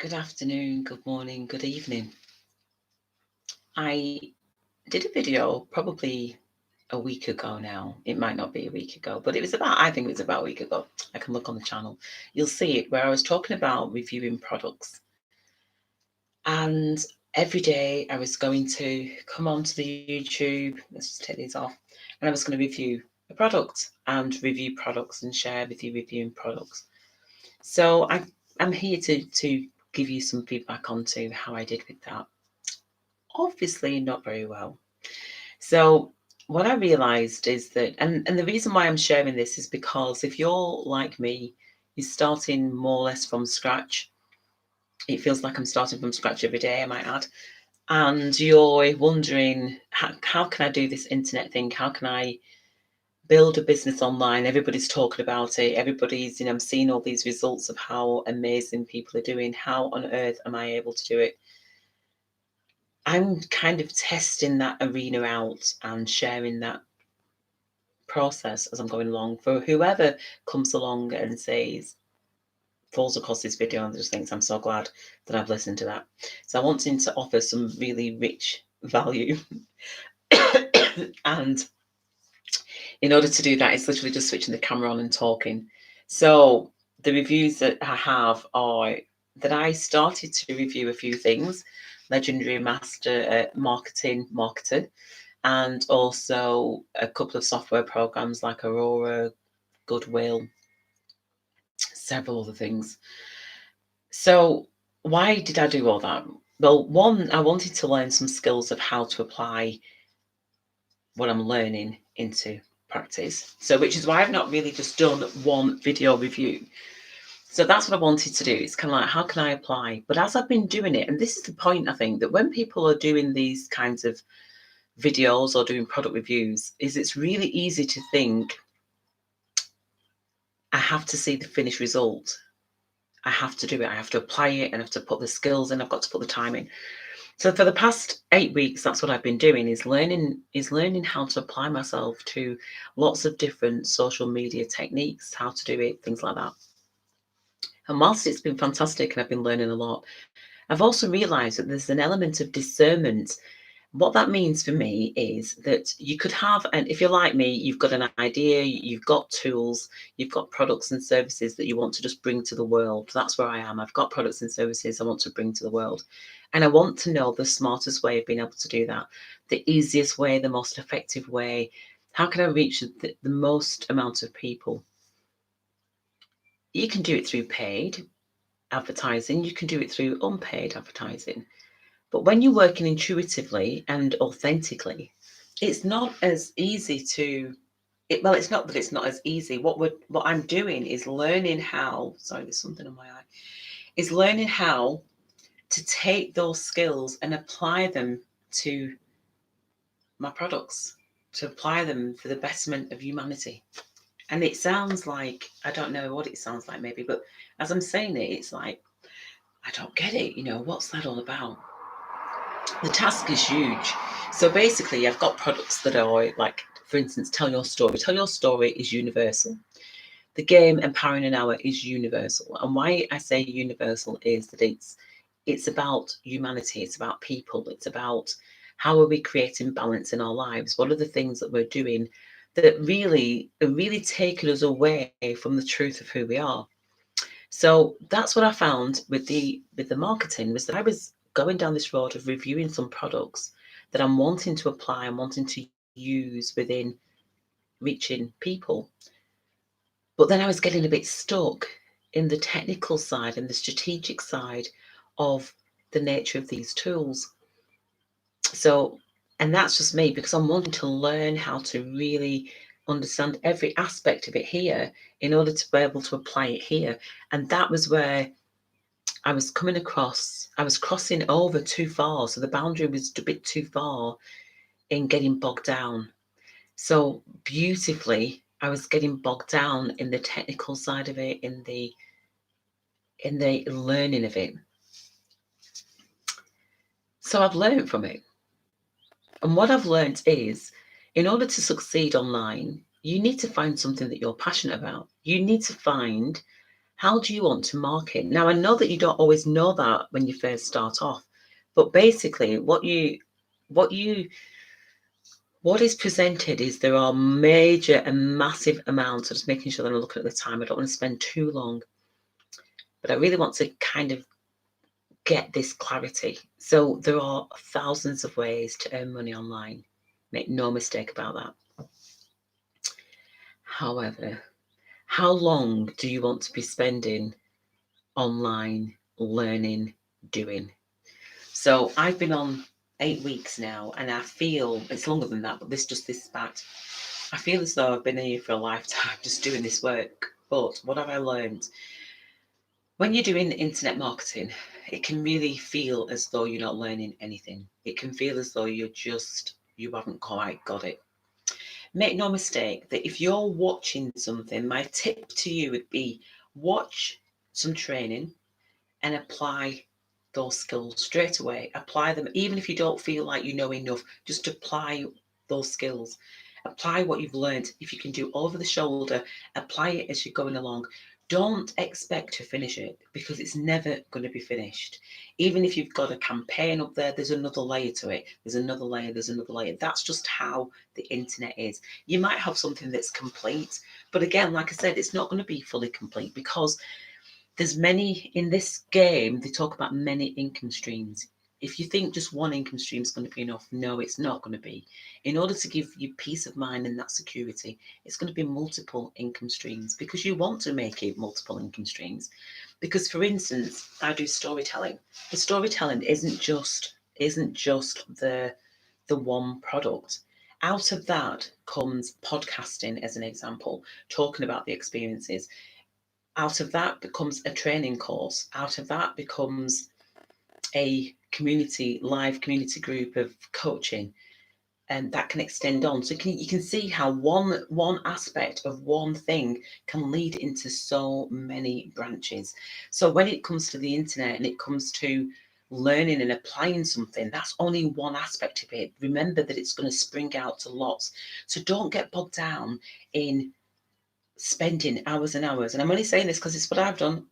Good afternoon, good morning, good evening. I did a video probably a week ago now. It might not be a week ago, but I think it was about a week ago. I can look on the channel. You'll see it where I was talking about reviewing products. And every day I was going to come onto the YouTube, let's just take these off, and I was going to review a product and review products and share with you reviewing products. So I'm here to give you some feedback onto how I did with that. Obviously not very well. So what I realized is that, and the reason why I'm sharing this is because if you're like me, you're starting more or less from scratch. It feels like I'm starting from scratch every day, I might add. And you're wondering, how can I do this internet thing? How can I build a business online? Everybody's talking about it. Everybody's, I'm seeing all these results of how amazing people are doing. How on earth am I able to do it? I'm kind of testing that arena out and sharing that process as I'm going along for whoever comes along and falls across this video and just thinks I'm so glad that I've listened to that. So I wanted to offer some really rich value. And in order to do that, it's literally just switching the camera on and talking. So the reviews that I have are that I started to review a few things, Legendary Master Marketer, and also a couple of software programs like Aurora, Goodwill, several other things. So why did I do all that? Well, one, I wanted to learn some skills of how to apply what I'm learning into practice. So which is why I've not really just done one video review. So that's what I wanted to do. It's kind of like, how can I apply? But as I've been doing it, and this is the point, I think, that when people are doing these kinds of videos or doing product reviews, is it's really easy to think, I have to see the finished result. I have to do it. I have to apply it and I have to put the skills in. I've got to put the time in. So for the past 8 weeks, that's what I've been doing is learning how to apply myself to lots of different social media techniques, how to do it, things like that. And whilst it's been fantastic and I've been learning a lot, I've also realized that there's an element of discernment. What that means for me is that you could have, and if you're like me, you've got an idea, you've got tools, you've got products and services that you want to just bring to the world. That's where I am. I've got products and services I want to bring to the world. And I want to know the smartest way of being able to do that, the easiest way, the most effective way. How can I reach the most amount of people? You can do it through paid advertising, you can do it through unpaid advertising. But when you're working intuitively and authentically, it's not as easy to well, it's not that it's not as easy. What I'm doing is learning how, sorry, there's something on my eye, is learning how to take those skills and apply them to my products, to apply them for the betterment of humanity. And it sounds like, I don't know what it sounds like maybe, but as I'm saying it, it's like, I don't get it. What's that all about? The task is huge. So basically, I've got products that are like, for instance, Tell Your Story. Tell Your Story is universal. The game Empowering an Hour is universal. And why I say universal is that it's about humanity. It's about people. It's about how are we creating balance in our lives? What are the things that we're doing that really are really taking us away from the truth of who we are? So that's what I found with the marketing, was that I was going down this road of reviewing some products that I'm wanting to apply and wanting to use within reaching people. But then I was getting a bit stuck in the technical side and the strategic side of the nature of these tools. So, and that's just me, because I'm wanting to learn how to really understand every aspect of it here in order to be able to apply it here. And that was where I was crossing over too far. So the boundary was a bit too far in getting bogged down. So beautifully, I was getting bogged down in the technical side of it, in the learning of it. So I've learned from it. And what I've learned is, in order to succeed online, you need to find something that you're passionate about. You need to find How do you want to market? Now, I know that you don't always know that when you first start off, but basically what is presented is there are major and massive amounts. I'm just making sure that I'm looking at the time. I don't want to spend too long, but I really want to kind of get this clarity. So there are thousands of ways to earn money online. Make no mistake about that. However, how long do you want to be spending online learning, doing? So I've been on 8 weeks now, and I feel it's longer than that, but this fact, I feel as though I've been here for a lifetime just doing this work. But what have I learned? When you're doing internet marketing, it can really feel as though you're not learning anything. It can feel as though you haven't quite got it. Make no mistake that if you're watching something, my tip to you would be watch some training and apply those skills straight away. Apply them, even if you don't feel like you know enough, just apply those skills. Apply what you've learned. If you can do over the shoulder, apply it as you're going along. Don't expect to finish it, because it's never going to be finished. Even if you've got a campaign up there, there's another layer to it. There's another layer, there's another layer. That's just how the internet is. You might have something that's complete, but again, like I said, it's not going to be fully complete, because there's many in this game. They talk about many income streams. If you think just one income stream is going to be enough, no, it's not going to be. In order to give you peace of mind and that security, it's going to be multiple income streams, because you want to make it multiple income streams. Because, for instance, I do storytelling. The storytelling isn't just the one product. Out of that comes podcasting, as an example, talking about the experiences. Out of that becomes a training course. Out of that becomes a live community group of coaching, and that can extend on. So you can see how one aspect of one thing can lead into so many branches. So when it comes to the internet and it comes to learning and applying something, that's only one aspect of it. Remember that it's going to spring out to lots. So don't get bogged down in spending hours and hours. And I'm only saying this because it's what I've done.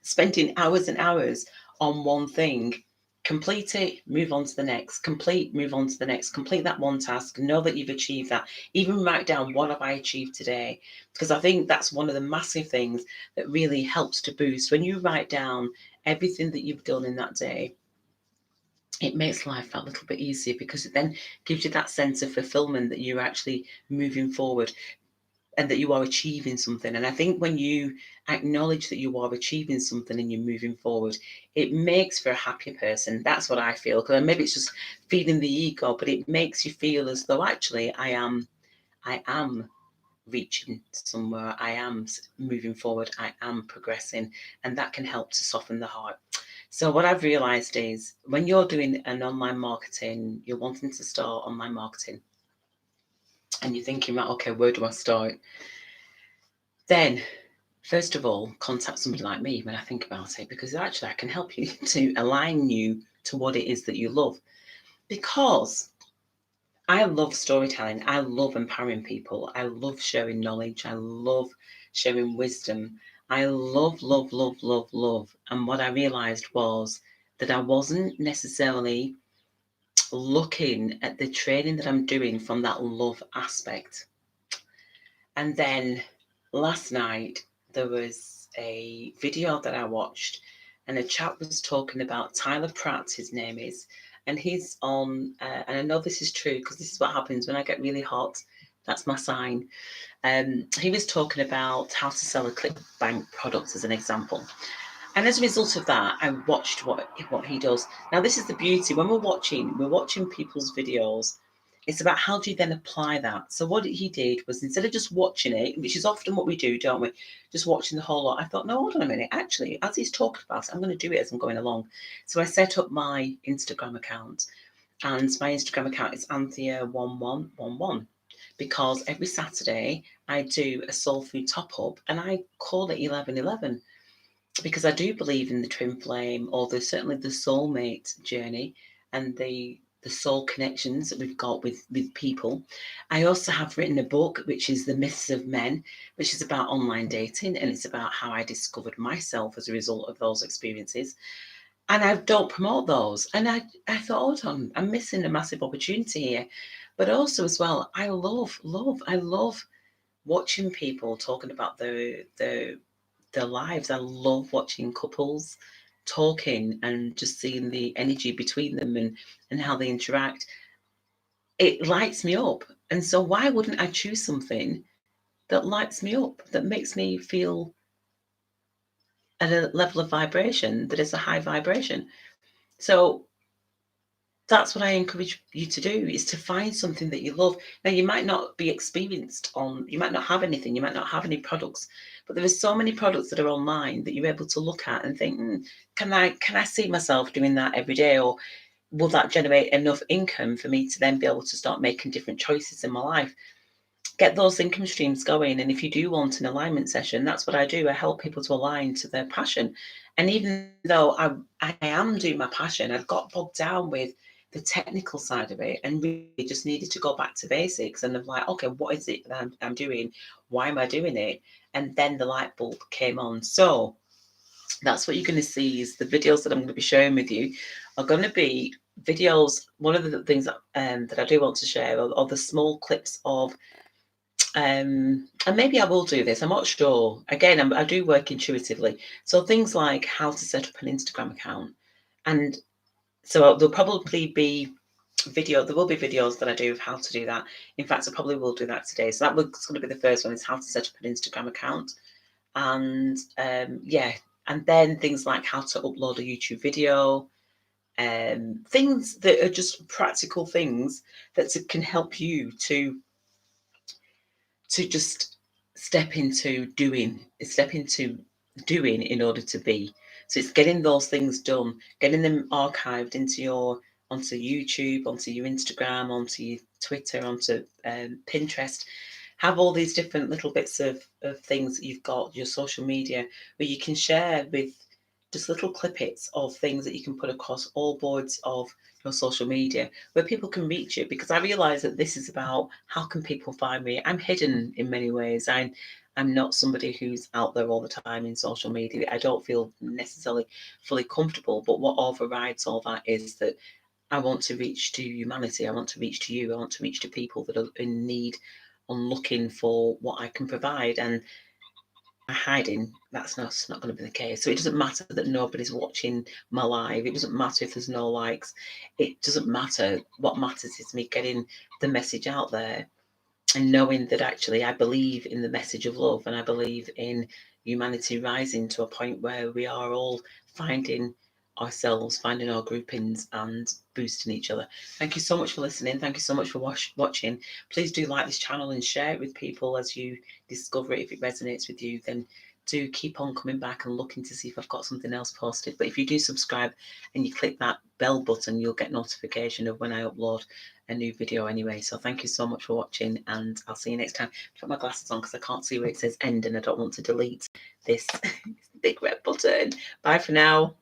Spending hours and hours on one thing. Complete it, move on to the next. Complete, move on to the next. Complete that one task. Know that you've achieved that. Even write down, what have I achieved today? Because I think that's one of the massive things that really helps to boost. When you write down everything that you've done in that day, it makes life a little bit easier, because it then gives you that sense of fulfillment that you're actually moving forward and that you are achieving something. And I think when you acknowledge that you are achieving something and you're moving forward, it makes for a happier person. That's what I feel. Because maybe it's just feeding the ego, but it makes you feel as though actually I am reaching somewhere. I am moving forward. I am progressing, and that can help to soften the heart. So what I've realized is, when you're doing an online marketing, you're wanting to start online marketing, and you're thinking, right, okay, where do I start? Then, first of all, contact somebody like me when I think about it, because actually I can help you to align you to what it is that you love. Because I love storytelling. I love empowering people. I love sharing knowledge. I love sharing wisdom. I love, love, love, love, love. And what I realized was that I wasn't necessarily looking at the training that I'm doing from that love aspect. And then last night, there was a video that I watched, and a chap was talking about Tyler Pratt, his name is, and he's on, and I know this is true because this is what happens when I get really hot. That's my sign. He was talking about how to sell a ClickBank product, as an example. And as a result of that, I watched what he does. Now, this is the beauty. When we're watching people's videos, it's about how do you then apply that. So what he did was, instead of just watching it, which is often what we do, don't we? Just watching the whole lot. I thought, no, hold on a minute. Actually, as he's talking about it, I'm going to do it as I'm going along. So I set up my Instagram account, and my Instagram account is Anthea1111, because every Saturday I do a soul food top up, and I call it 1111, because I do believe in the twin flame, or certainly the soulmate journey, and the the soul connections that we've got with people. I also have written a book, which is The Myths of Men, which is about online dating, and it's about how I discovered myself as a result of those experiences. And I don't promote those. And I thought, hold on, I'm missing a massive opportunity here. But also as well, I love watching people talking about their lives. I love watching couples talking and just seeing the energy between them and how they interact. It lights me up. And so why wouldn't I choose something that lights me up, that makes me feel at a level of vibration that is a high vibration? So that's what I encourage you to do, is to find something that you love. Now, you might not be experienced on, you might not have anything, you might not have any products, but there are so many products that are online that you're able to look at and think, can I see myself doing that every day? Or will that generate enough income for me to then be able to start making different choices in my life? Get those income streams going. And if you do want an alignment session, that's what I do. I help people to align to their passion. And even though I am doing my passion, I've got bogged down with the technical side of it and really just needed to go back to basics and of like, okay, what is it that I'm doing? Why am I doing it? And then the light bulb came on. So that's what you're going to see, is the videos that I'm going to be sharing with you are going to be videos. One of the things that I do want to share are the small clips of and maybe I will do this, I'm not sure. Again, I do work intuitively. So things like how to set up an Instagram account. And so there'll probably be there will be videos that I do of how to do that. In fact, I probably will do that today. So that's going to be the first one, is how to set up an Instagram account. And yeah, and then things like how to upload a YouTube video, things that are just practical things that can help you to just step into doing in order to be. So it's getting those things done, getting them archived onto YouTube, onto your Instagram, onto your Twitter, onto Pinterest. Have all these different little bits of things that you've got, your social media, where you can share with just little clippets of things that you can put across all boards of your social media, where people can reach you. Because I realize that this is about, how can people find me? I'm hidden in many ways. I'm not somebody who's out there all the time in social media. I don't feel necessarily fully comfortable. But what overrides all that is that I want to reach to humanity. I want to reach to you. I want to reach to people that are in need and looking for what I can provide. And hiding, that's not going to be the case. So it doesn't matter that nobody's watching my live. It doesn't matter if there's no likes. It doesn't matter. What matters is me getting the message out there and knowing that actually I believe in the message of love, and I believe in humanity rising to a point where we are all finding ourselves, finding our groupings and boosting each other. Thank you so much for listening. Thank you so much for watching. Please do like this channel and share it with people as you discover it. If it resonates with you, then do keep on coming back and looking to see if I've got something else posted. But if you do subscribe and you click that bell button, you'll get notification of when I upload a new video anyway. So thank you so much for watching, and I'll see you next time. Put my glasses on because I can't see where it says end and I don't want to delete this big red button. Bye for now.